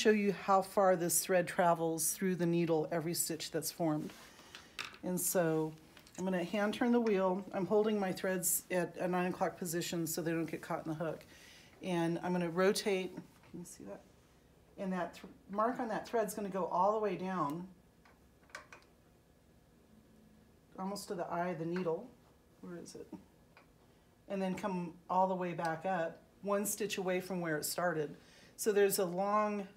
show you how far this thread travels through the needle every stitch that's formed. And so I'm going to hand turn the wheel. I'm holding my threads at a 9 o'clock position so they don't get caught in the hook. And I'm going to rotate, can you see that? And that mark on that thread is going to go all the way down, almost to the eye of the needle. Where is it? And then come all the way back up, 1 stitch away from where it started. So there's a long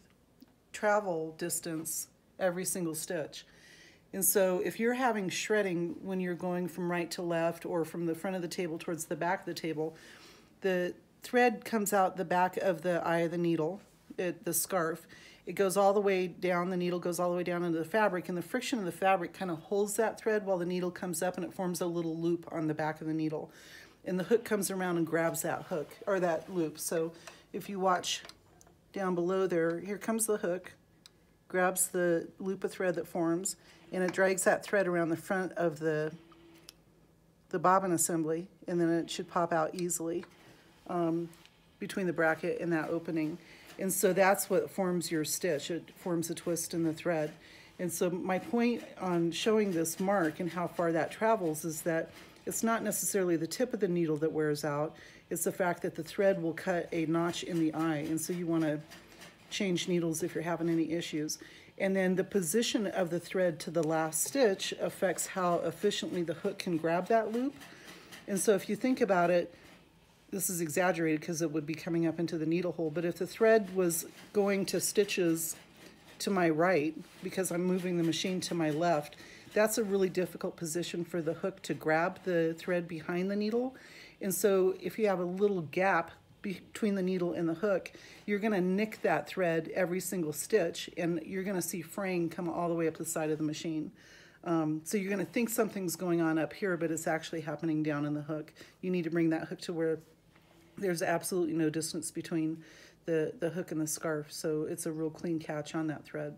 travel distance every single stitch. And so if you're having shredding when you're going from right to left or from the front of the table towards the back of the table, the thread comes out the back of the eye of the needle, the scarf. It goes all the way down, the needle goes all the way down into the fabric, and the friction of the fabric kind of holds that thread while the needle comes up, and it forms a little loop on the back of the needle. And the hook comes around and grabs that hook, or that loop. So if you watch down below there, here comes the hook, grabs the loop of thread that forms, and it drags that thread around the front of the bobbin assembly, and then it should pop out easily between the bracket and that opening. And so that's what forms your stitch. It forms a twist in the thread. And so my point on showing this mark and how far that travels is that it's not necessarily the tip of the needle that wears out, it's the fact that the thread will cut a notch in the eye, and so you want to change needles if you're having any issues. And then the position of the thread to the last stitch affects how efficiently the hook can grab that loop. And so if you think about it, this is exaggerated because it would be coming up into the needle hole, but if the thread was going to stitches to my right, because I'm moving the machine to my left, that's a really difficult position for the hook to grab the thread behind the needle. And so if you have a little gap between the needle and the hook, you're going to nick that thread every single stitch, and you're going to see fraying come all the way up the side of the machine. So you're going to think something's going on up here, but it's actually happening down in the hook. You need to bring that hook to where there's absolutely no distance between the hook and the scarf, so it's a real clean catch on that thread.